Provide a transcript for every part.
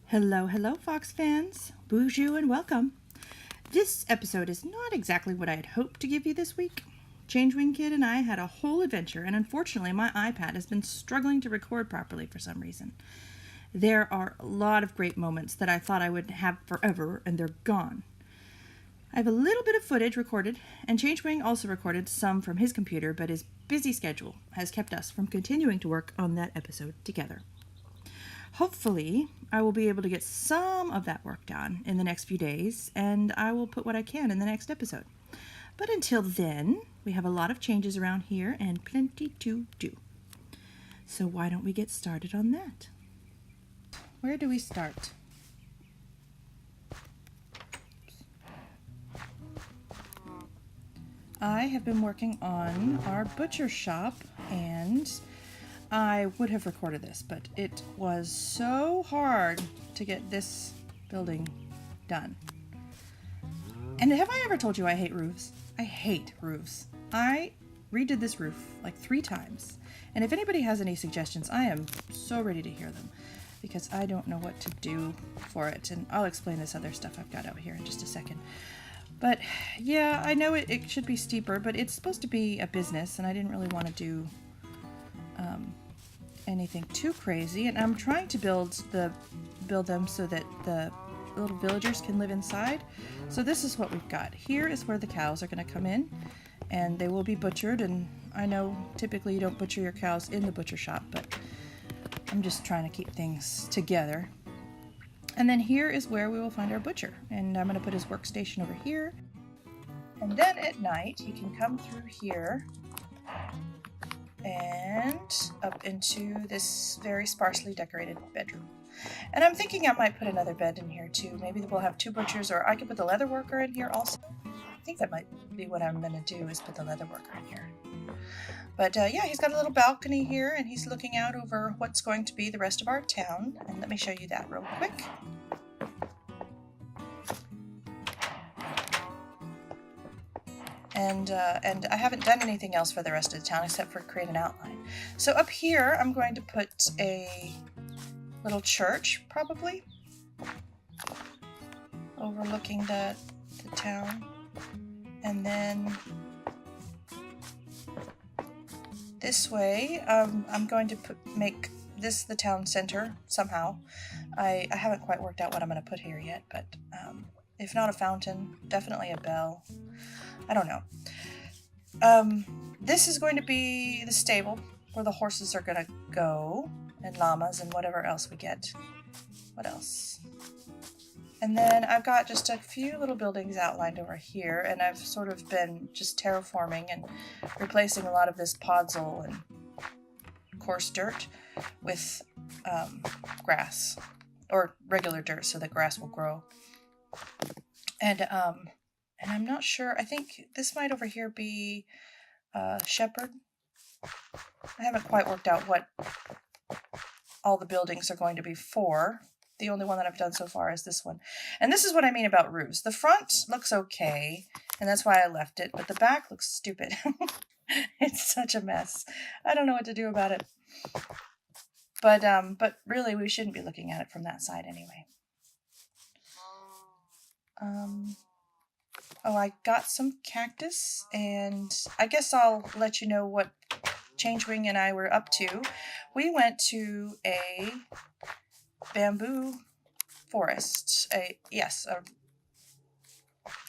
Hello, hello, Fox fans. Boozhoo and welcome. This episode is not exactly what I had hoped to give you this week. Changewing Kid and I had a whole adventure, and unfortunately my iPad has been struggling to record properly for some reason. There are a lot of great moments that I thought I would have forever, and they're gone. I have a little bit of footage recorded, and Changewing also recorded some from his computer, but his busy schedule has kept us from continuing to work on that episode together. Hopefully, I will be able to get some of that work done in the next few days, and I will put what I can in the next episode. But until then, we have a lot of changes around here and plenty to do. So why don't we get started on that? Where do we start? I have been working on our butcher shop, and I would have recorded this, but it was so hard to get this building done. And have I ever told you I hate roofs? I hate roofs. I redid this roof like 3 times. And if anybody has any suggestions, I am so ready to hear them because I don't know what to do for it. And I'll explain this other stuff I've got out here in just a second. But yeah, I know it should be steeper, but it's supposed to be a business and I didn't really want to do anything too crazy, and I'm trying to build them so that the little villagers can live inside. So this is what we've got. Here is where the cows are going to come in, and they will be butchered. And I know typically you don't butcher your cows in the butcher shop, but I'm just trying to keep things together. And then here is where we will find our butcher, and I'm going to put his workstation over here. And then at night he can come through here and up into this very sparsely decorated bedroom. And I'm thinking I might put another bed in here too. Maybe we'll have 2 butchers, or I could put the leather worker in here also. I think that might be what I'm going to do, is put the leather worker in here. But yeah, he's got a little balcony here, and he's looking out over what's going to be the rest of our town. And let me show you that real quick. And I haven't done anything else for the rest of the town except for create an outline. So up here, I'm going to put a little church, probably, overlooking the town. And then this way, I'm going to make this the town center somehow. I haven't quite worked out what I'm going to put here yet, but if not a fountain, definitely a bell. I don't know. This is going to be the stable where the horses are going to go, and llamas and whatever else we get. What else? And then I've got just a few little buildings outlined over here, and I've sort of been just terraforming and replacing a lot of this podzol and coarse dirt with grass, or regular dirt, so that grass will grow. And I'm not sure, I think this might over here be shepherd. I haven't quite worked out what all the buildings are going to be for. The only one that I've done so far is this one. And this is what I mean about roofs. The front looks okay, and that's why I left it, but the back looks stupid. It's such a mess. I don't know what to do about it. But really, we shouldn't be looking at it from that side anyway. Oh, I got some cactus, and I guess I'll let you know what Changewing and I were up to. We went to a bamboo forest, a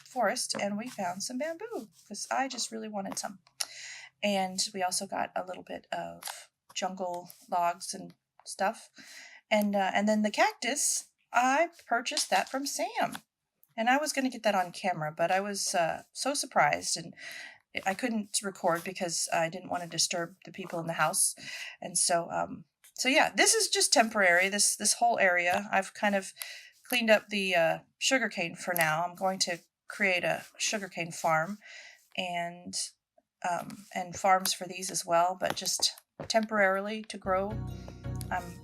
forest, and we found some bamboo, because I just really wanted some. And we also got a little bit of jungle logs and stuff. And then the cactus, I purchased that from Sam. And I was going to get that on camera, but I was so surprised, and I couldn't record because I didn't want to disturb the people in the house. And so yeah, this is just temporary, this whole area. I've kind of cleaned up the sugarcane for now. I'm going to create a sugarcane farm and farms for these as well, but just temporarily to grow.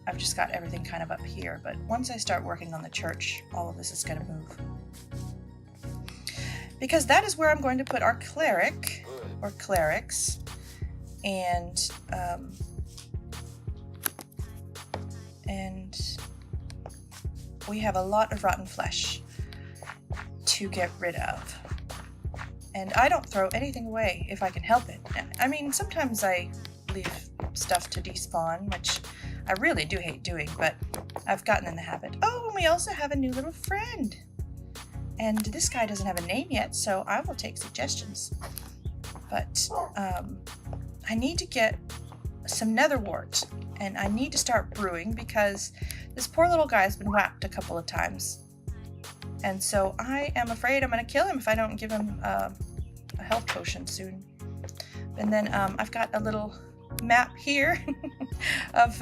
I've just got everything kind of up here, but once I start working on the church, all of this is going to move. Because that is where I'm going to put our cleric, or clerics, and we have a lot of rotten flesh to get rid of. And I don't throw anything away if I can help it. I mean, sometimes I leave stuff to despawn, which I really do hate doing, but I've gotten in the habit. Oh, and we also have a new little friend. And this guy doesn't have a name yet, so I will take suggestions. But I need to get some netherwort, and I need to start brewing because this poor little guy has been whacked a couple of times. And so I am afraid I'm going to kill him if I don't give him a health potion soon. And then I've got a little map here of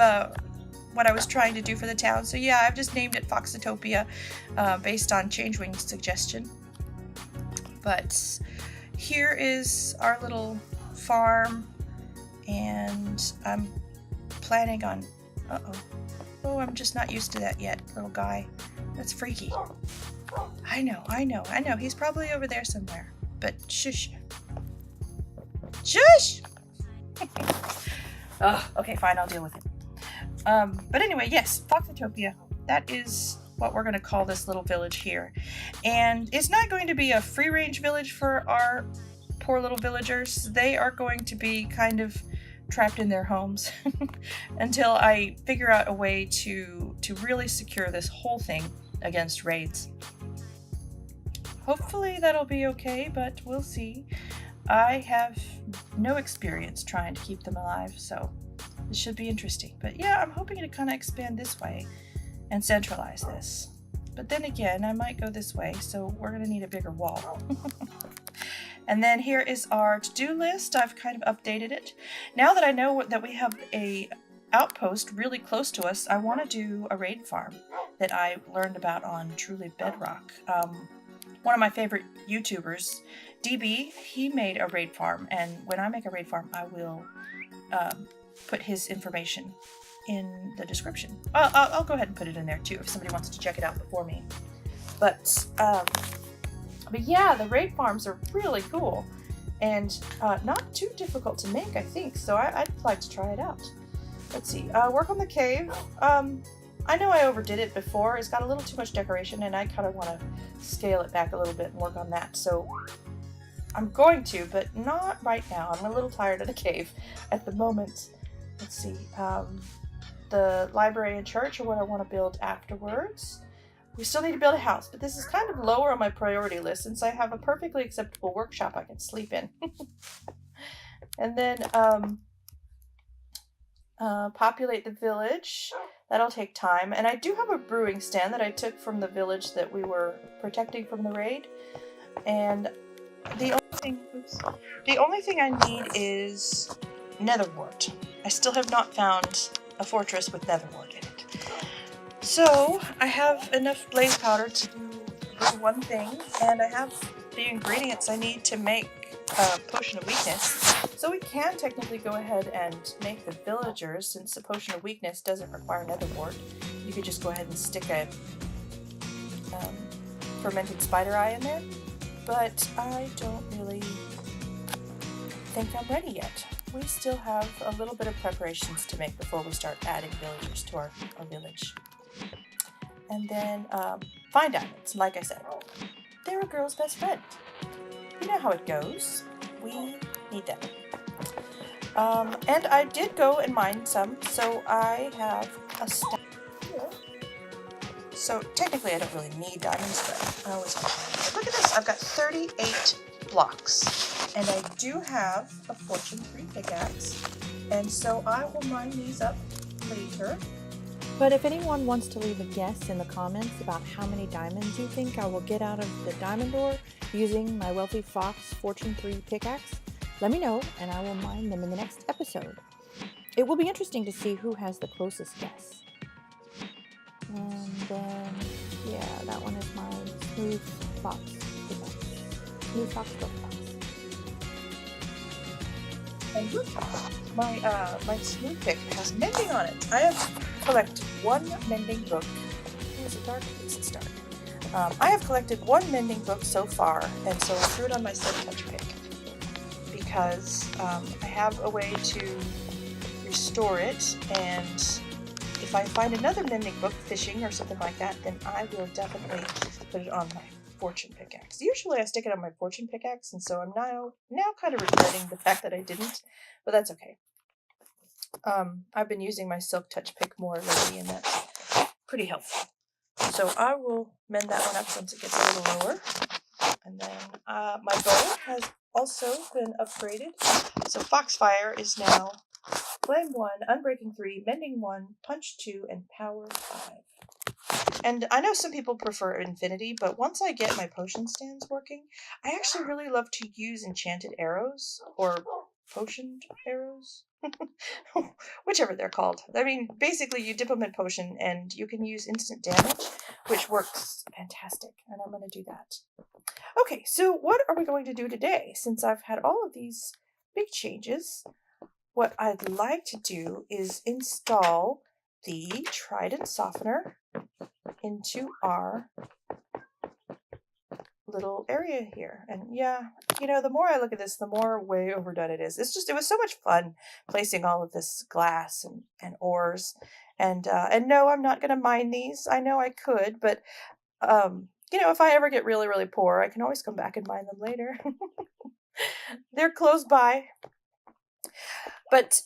what I was trying to do for the town. So yeah, I've just named it Foxitopia based on Changewing's suggestion. But here is our little farm, and I'm planning on... Oh, I'm just not used to that yet, little guy. That's freaky. I know. He's probably over there somewhere. But shush. Shush! Oh, okay, fine, I'll deal with it. But anyway, yes, Foxitopia. That is what we're going to call this little village here. And it's not going to be a free-range village for our poor little villagers. They are going to be kind of trapped in their homes until I figure out a way to really secure this whole thing against raids. Hopefully that'll be okay, but we'll see. I have no experience trying to keep them alive, so this should be interesting. But yeah, I'm hoping to kind of expand this way and centralize this. But then again, I might go this way, so we're going to need a bigger wall. And then here is our to-do list. I've kind of updated it. Now that I know that we have a outpost really close to us, I want to do a raid farm that I learned about on Truly Bedrock. One of my favorite YouTubers, DB, he made a raid farm, and when I make a raid farm, I will put his information in the description. I'll go ahead and put it in there too if somebody wants to check it out before me. But yeah, the raid farms are really cool and not too difficult to make, I think, so I'd like to try it out. Let's see, work on the cave. I know I overdid it before. It's got a little too much decoration, and I kind of want to scale it back a little bit and work on that. So I'm going to, but not right now. I'm a little tired of the cave at the moment. Let's see. The library and church are what I want to build afterwards. We still need to build a house, but this is kind of lower on my priority list since I have a perfectly acceptable workshop I can sleep in. And then populate the village. That'll take time. And I do have a brewing stand that I took from the village that we were protecting from the raid. And the only thing I need is netherwort. I still have not found a fortress with netherwort in it. So I have enough blaze powder to do one thing, and I have the ingredients I need to make a potion of weakness. So we can technically go ahead and make the villagers, since the potion of weakness doesn't require netherwort. You could just go ahead and stick a fermented spider eye in there. But I don't really think I'm ready yet. We still have a little bit of preparations to make before we start adding villagers to our village. And then find diamonds, like I said. They're a girl's best friend. You know how it goes. We need them. And I did go and mine some, so I have a stack here. So technically I don't really need diamonds, but I always have. Look at this, I've got 38 blocks. And I do have a Fortune 3 pickaxe. And so I will mine these up later. But if anyone wants to leave a guess in the comments about how many diamonds you think I will get out of the diamond ore using my Wealthy Fox Fortune 3 pickaxe, let me know and I will mine them in the next episode. It will be interesting to see who has the closest guess. And then, yeah, that one is my Smooth Fox pickaxe. Smooth Fox Book Fox. And look, my smooth pick has mending on it. I have collected one mending book. Oh, is it dark? It's dark. I have collected one mending book so far, and so I threw it on my Silk Touch pick because I have a way to restore it, and if I find another mending book, fishing or something like that, then I will definitely put it on my fortune pickaxe. Usually I stick it on my fortune pickaxe, and so I'm now kind of regretting the fact that I didn't, but that's okay. I've been using my Silk Touch pick more lately, and that's pretty helpful. So I will mend that one up once it gets a little lower. And then my bow has also been upgraded. So Foxfire is now Flame 1, Unbreaking 3, Mending 1, Punch 2, and Power 5. And I know some people prefer Infinity, but once I get my potion stands working, I actually really love to use enchanted arrows, or potioned arrows, whichever they're called. I mean, basically you dip them in potion and you can use instant damage, which works fantastic, and I'm going to do that. Okay, so what are we going to do today? Since I've had all of these big changes, what I'd like to do is install the Trident softener into our little area here. And yeah, you know, the more I look at this, the more way overdone it is. It was so much fun placing all of this glass and ores. And no, I'm not going to mine these. I know I could, but you know, if I ever get really, really poor, I can always come back and mine them later. They're close by. But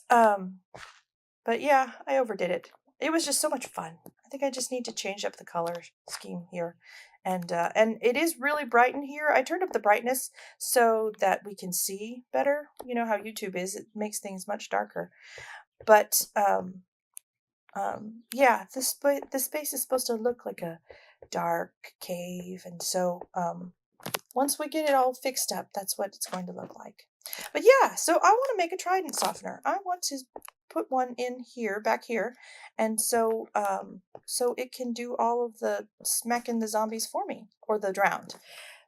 yeah, I overdid it. It was just so much fun. I think I just need to change up the color scheme here. And it is really bright in here. I turned up the brightness so that we can see better. You know how YouTube is. It makes things much darker. But yeah, the space is supposed to look like a dark cave. And so once we get it all fixed up, that's what it's going to look like. But yeah, so I want to make a Trident softener. I want to put one in here, back here, and so so it can do all of the smacking the zombies for me, or the drowned.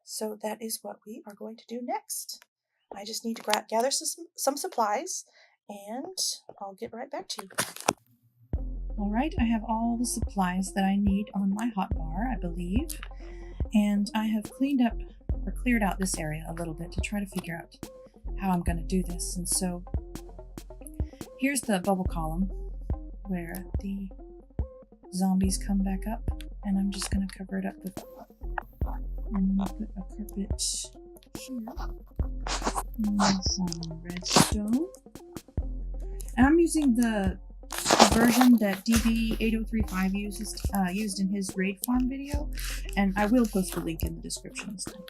So that is what we are going to do next. I just need to gather some supplies, and I'll get right back to you. All right, I have all the supplies that I need on my hotbar, I believe, and I have cleaned up or cleared out this area a little bit to try to figure out how I'm going to do this. And so here's the bubble column where the zombies come back up, and I'm just going to cover it up with, and then put a carpet here and some redstone. And I'm using the version that DB8035 used in his raid farm video, and I will post a link in the description this time.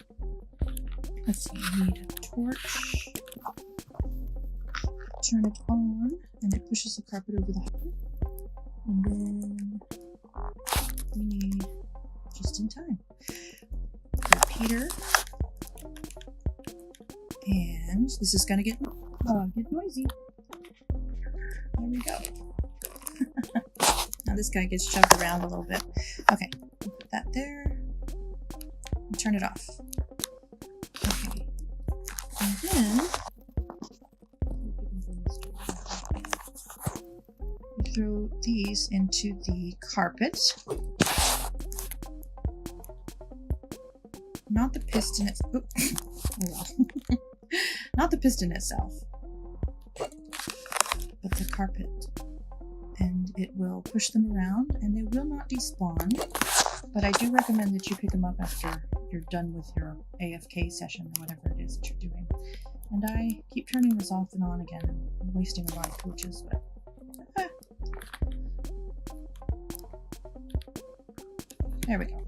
Let's see, I need a torch. Turn it on, and it pushes the carpet over the hopper. And then we need, just in time, repeater. And this is gonna get noisy. There we go. Now this guy gets shoved around a little bit. Okay, put that there. And turn it off. Okay. And then we throw these into the carpet. Not the piston itself. Not the piston itself, but the carpet. And it will push them around, and they will not despawn. But I do recommend that you pick them up after you're done with your AFK session or whatever it is that you're doing. And I keep turning this off and on again. I'm wasting a lot of torches, but there we go.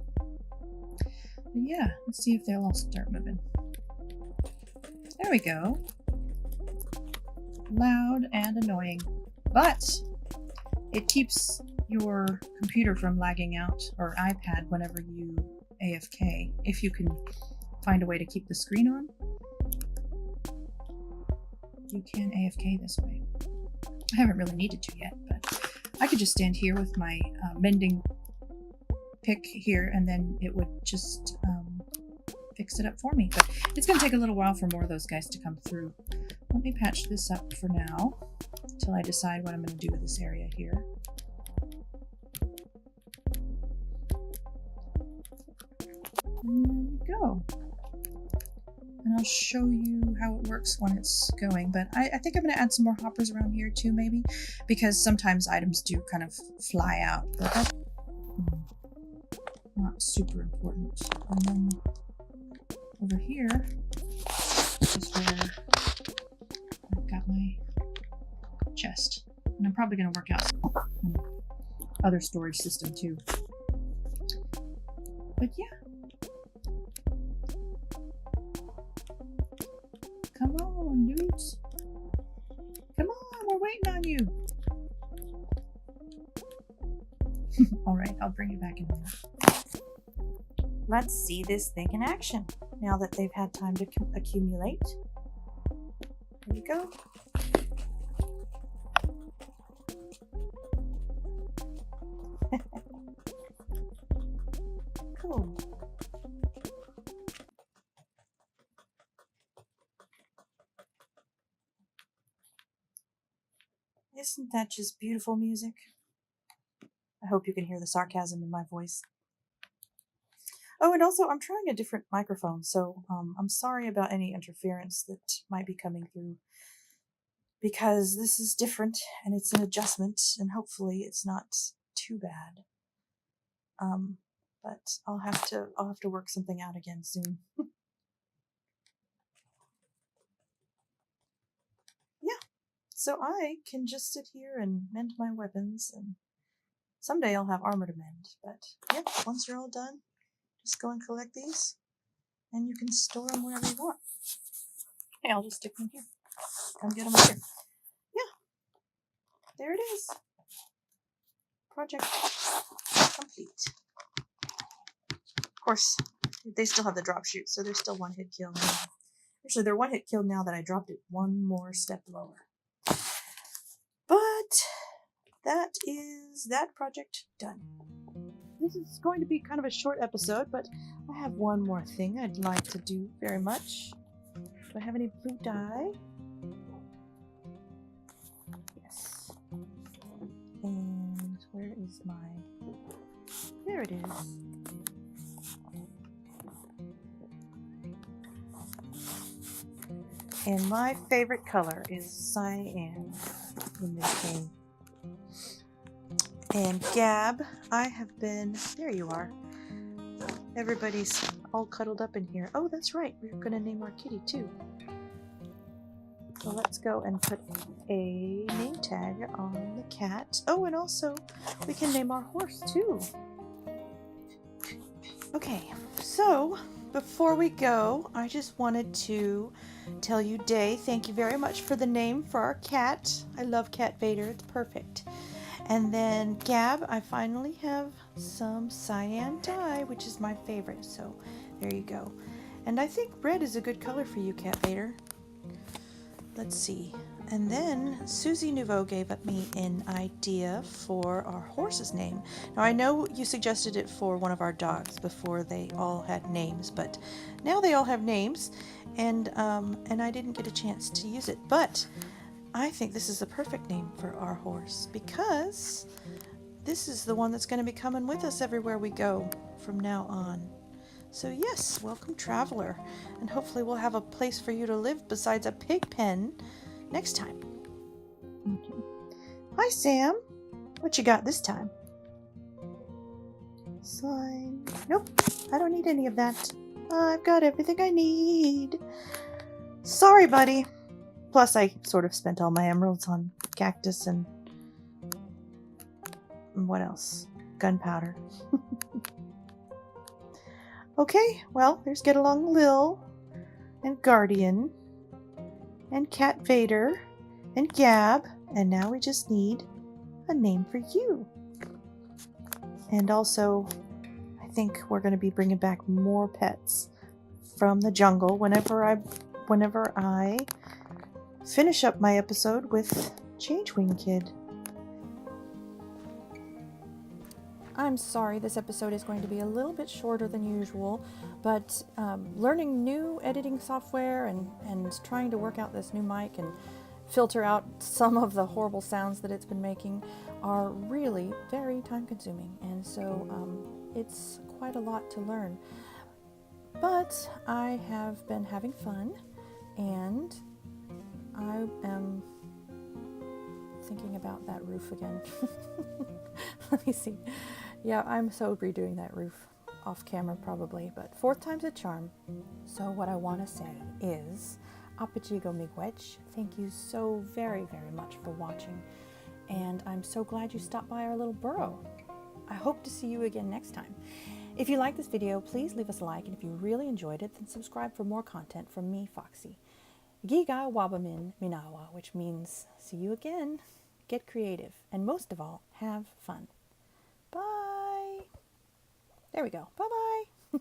But yeah, let's see if they'll all start moving. There we go. Loud and annoying, but it keeps your computer from lagging out, or iPad, whenever you AFK, if you can find a way to keep the screen on. You can AFK this way. I haven't really needed to yet, but I could just stand here with my mending pick here, and then it would just fix it up for me. But it's going to take a little while for more of those guys to come through. Let me patch this up for now, until I decide what I'm going to do with this area here. And there you go. and I'll show you how it works when it's going. But I think I'm going to add some more hoppers around here too, maybe, because sometimes items do kind of fly out, but that's not super important. And then over here is where I've got my chest, and I'm probably going to work out some other storage system too. But yeah. Come on, dudes. Come on, we're waiting on you. Alright, I'll bring you back in a minute. Let's see this thing in action now that they've had time to accumulate. Here we go. Cool. Isn't that just beautiful music? I hope you can hear the sarcasm in my voice. Oh, and also I'm trying a different microphone, so I'm sorry about any interference that might be coming through, because this is different and it's an adjustment, and hopefully it's not too bad. But I'll have to work something out again soon. Yeah, so I can just sit here and mend my weapons, and someday I'll have armor to mend. But yeah, once you're all done, just go and collect these, and you can store them wherever you want. Hey, I'll just stick them here. Come get them up here. Yeah, there it is. Project complete. Of course, they still have the drop shoot, so there's still one hit kill now. Actually, they're one hit kill now that I dropped it one more step lower. But that is that project done. This is going to be kind of a short episode, but I have one more thing I'd like to do very much. Do I have any blue dye? Yes. And where is my... There it is. And my favorite color is cyan in this game. And Gab, I have been... There you are. Everybody's all cuddled up in here. Oh, that's right. We're going to name our kitty too. So let's go and put a name tag on the cat. Oh, and also we can name our horse too. Okay, so before we go, I just wanted to tell you, Day, thank you very much for the name for our cat. I love Cat Vader. It's perfect. And then Gab, I finally have some cyan dye, which is my favorite. So there you go. And I think red is a good color for you, Cat Vader. Let's see. And then Susie Nouveau gave me an idea for our horse's name. Now I know you suggested it for one of our dogs before they all had names, but now they all have names, and I didn't get a chance to use it. But I think this is a perfect name for our horse, because this is the one that's going to be coming with us everywhere we go from now on. So yes, welcome traveler, and hopefully we'll have a place for you to live besides a pig pen next time. Okay. Hi Sam, what you got this time? Slime. Nope, I don't need any of that. I've got everything I need. Sorry, buddy. Plus, I sort of spent all my emeralds on cactus and what else? Gunpowder. Okay, well, there's Get Along Lil, and Guardian, and Cat Vader, and Gab, and now we just need a name for you. And also, I think we're going to be bringing back more pets from the jungle whenever I finish up my episode with Changewing Kid. I'm sorry this episode is going to be a little bit shorter than usual, but learning new editing software and trying to work out this new mic and filter out some of the horrible sounds that it's been making are really very time consuming, and so it's quite a lot to learn. But I have been having fun, and I am thinking about that roof again. Let me see. Yeah, I'm so redoing that roof off camera probably, but fourth time's a charm. So what I want to say is, Apajigo Miigwech, thank you so very, very much for watching, and I'm so glad you stopped by our little burrow. I hope to see you again next time. If you like this video, please leave us a like, and if you really enjoyed it, then subscribe for more content from me, Foxy. Giga Wabamin Minawa, which means see you again. Get creative, and most of all, have fun. Bye. There we go. Bye-bye.